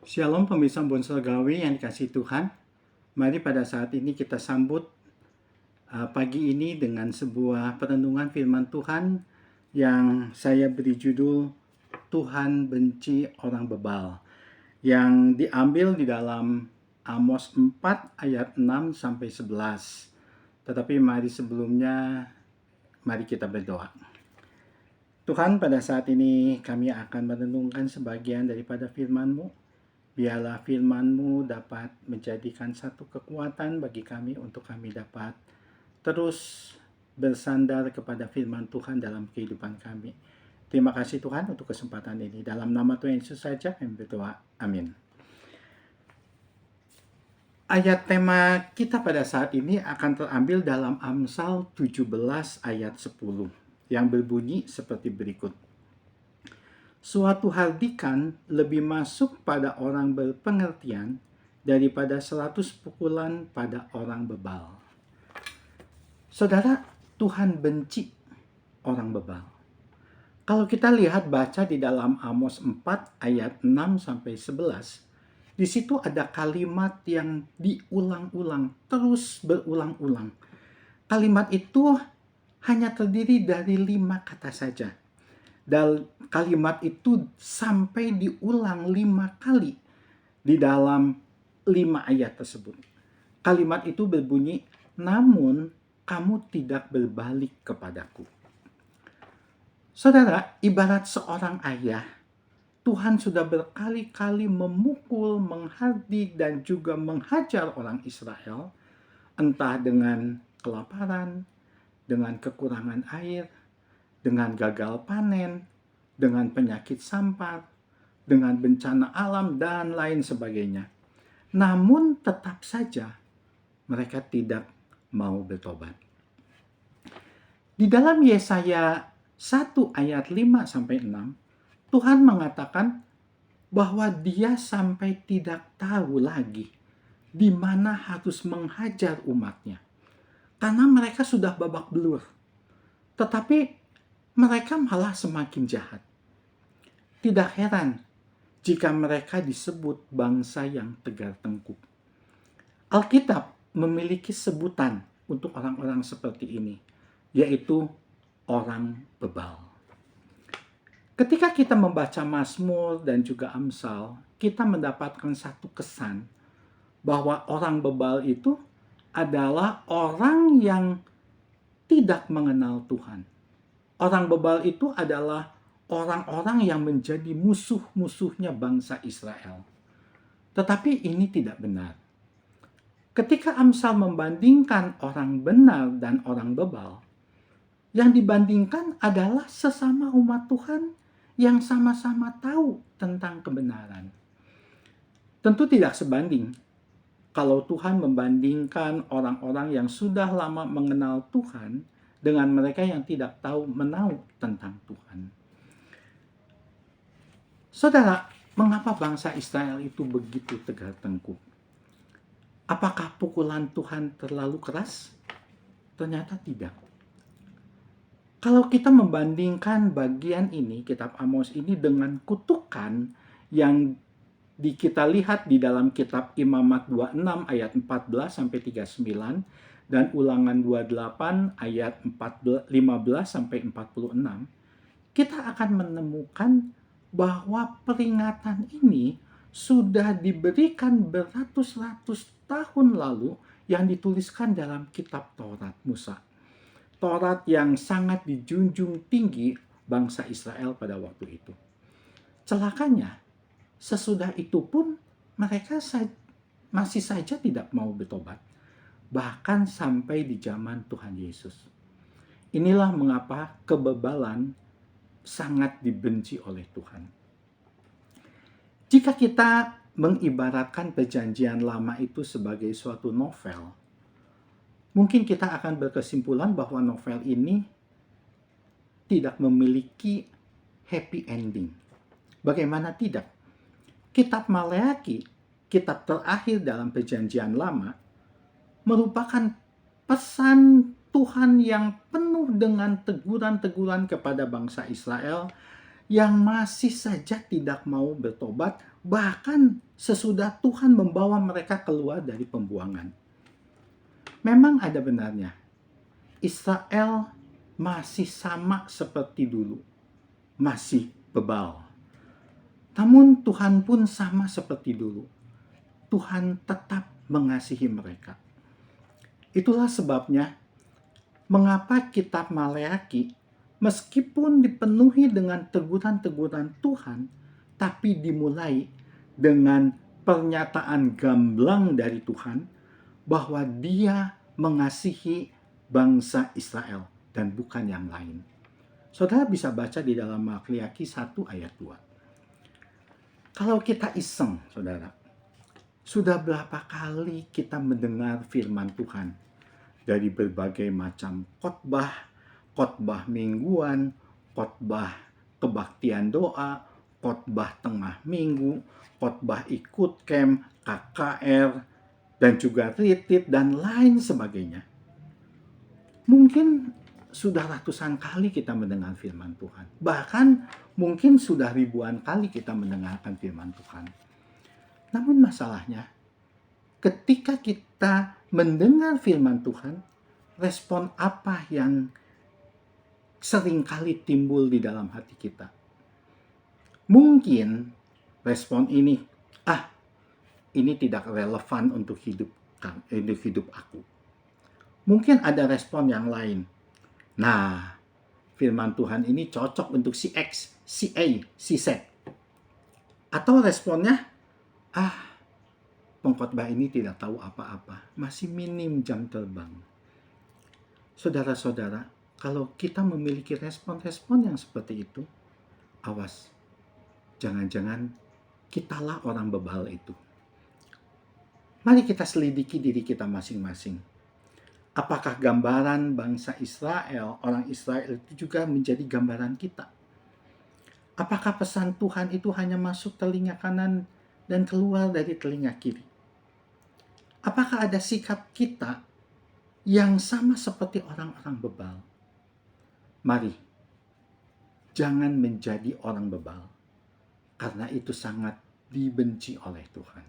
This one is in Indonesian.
Shalom pemirsa Bon Surgawi yang dikasihi Tuhan. Mari pada saat ini kita sambut pagi ini dengan sebuah perenungan firman Tuhan yang saya beri judul Tuhan benci orang bebal, yang diambil di dalam Amos 4 ayat 6 sampai 11. Tetapi mari sebelumnya mari kita berdoa. Tuhan, pada saat ini kami akan merenungkan sebagian daripada firman-Mu. Biarlah firman-Mu dapat menjadikan satu kekuatan bagi kami untuk kami dapat terus bersandar kepada firman Tuhan dalam kehidupan kami. Terima kasih Tuhan untuk kesempatan ini. Dalam nama Tuhan Yesus saja kami berdoa. Amin. Ayat tema kita pada saat ini akan terambil dalam Amsal 17 ayat 10 yang berbunyi seperti berikut. Suatu hardikan lebih masuk pada orang berpengertian daripada 100 pukulan pada orang bebal. Saudara, Tuhan benci orang bebal. Kalau kita lihat baca di dalam Amos 4 ayat 6 sampai 11, di situ ada kalimat yang diulang-ulang, terus berulang-ulang. Kalimat itu hanya terdiri dari 5 kata saja. Dan kalimat itu sampai diulang 5 kali di dalam 5 ayat tersebut. Kalimat itu berbunyi, namun kamu tidak berbalik kepadaku. Saudara, ibarat seorang ayah, Tuhan sudah berkali-kali memukul, menghardik, dan juga menghajar orang Israel, entah dengan kelaparan, dengan kekurangan air, dengan gagal panen, dengan penyakit sampar, dengan bencana alam, dan lain sebagainya. Namun tetap saja mereka tidak mau bertobat. Di dalam Yesaya 1 ayat 5-6, Tuhan mengatakan bahwa Dia sampai tidak tahu lagi di mana harus menghajar umatnya. Karena mereka sudah babak belur. Tetapi mereka malah semakin jahat. Tidak heran jika mereka disebut bangsa yang tegar tengkuk. Alkitab memiliki sebutan untuk orang-orang seperti ini, yaitu orang bebal. Ketika kita membaca Mazmur dan juga Amsal, kita mendapatkan satu kesan bahwa orang bebal itu adalah orang yang tidak mengenal Tuhan. Orang bebal itu adalah orang-orang yang menjadi musuh-musuhnya bangsa Israel. Tetapi ini tidak benar. Ketika Amsal membandingkan orang benar dan orang bebal, yang dibandingkan adalah sesama umat Tuhan yang sama-sama tahu tentang kebenaran. Tentu tidak sebanding kalau Tuhan membandingkan orang-orang yang sudah lama mengenal Tuhan dengan mereka yang tidak tahu menahu tentang Tuhan. Saudara, mengapa bangsa Israel itu begitu tegar tengkuk? Apakah pukulan Tuhan terlalu keras? Ternyata tidak. Kalau kita membandingkan bagian ini, kitab Amos ini dengan kutukan yang kita lihat di dalam kitab Imamat 26 ayat 14-39 dan Ulangan 28 ayat 15-46, kita akan menemukan bahwa peringatan ini sudah diberikan beratus-ratus tahun lalu yang dituliskan dalam kitab Taurat Musa. Taurat yang sangat dijunjung tinggi bangsa Israel pada waktu itu. Celakanya, sesudah itu pun mereka masih saja tidak mau bertobat. Bahkan sampai di zaman Tuhan Yesus. Inilah mengapa kebebalan sangat dibenci oleh Tuhan. Jika kita mengibaratkan perjanjian lama itu sebagai suatu novel, mungkin kita akan berkesimpulan bahwa novel ini tidak memiliki happy ending. Bagaimana tidak? Kitab Maleakhi, kitab terakhir dalam perjanjian lama, merupakan pesan Tuhan yang penuh dengan teguran-teguran kepada bangsa Israel yang masih saja tidak mau bertobat, bahkan sesudah Tuhan membawa mereka keluar dari pembuangan. Memang ada benarnya, Israel masih sama seperti dulu, masih bebal. Namun Tuhan pun sama seperti dulu. Tuhan tetap mengasihi mereka. Itulah sebabnya mengapa kitab Maleaki meskipun dipenuhi dengan teguran-teguran Tuhan, tapi dimulai dengan pernyataan gamblang dari Tuhan bahwa Dia mengasihi bangsa Israel dan bukan yang lain. Saudara bisa baca di dalam Maleaki 1 ayat 2. Kalau kita iseng, saudara, sudah berapa kali kita mendengar firman Tuhan dari berbagai macam khotbah, khotbah mingguan, khotbah kebaktian doa, khotbah tengah minggu, khotbah ikut camp, KKR, dan juga retreat dan lain sebagainya. Mungkin sudah ratusan kali kita mendengar firman Tuhan. Bahkan mungkin sudah ribuan kali kita mendengarkan firman Tuhan. Namun masalahnya, ketika kita mendengar firman Tuhan, respon apa yang seringkali timbul di dalam hati kita? Mungkin respon ini, ini tidak relevan untuk hidup aku. Mungkin ada respon yang lain. Nah, firman Tuhan ini cocok untuk si X, si A, si Z. Atau responnya, pengkhotbah ini tidak tahu apa-apa, masih minim jam terbang. Saudara-saudara, kalau kita memiliki respon-respon yang seperti itu, awas, jangan-jangan kitalah orang bebal itu. Mari kita selidiki diri kita masing-masing. Apakah gambaran bangsa Israel, orang Israel itu juga menjadi gambaran kita? Apakah pesan Tuhan itu hanya masuk telinga kanan dan keluar dari telinga kiri? Apakah ada sikap kita yang sama seperti orang-orang bebal? Mari, jangan menjadi orang bebal, karena itu sangat dibenci oleh Tuhan.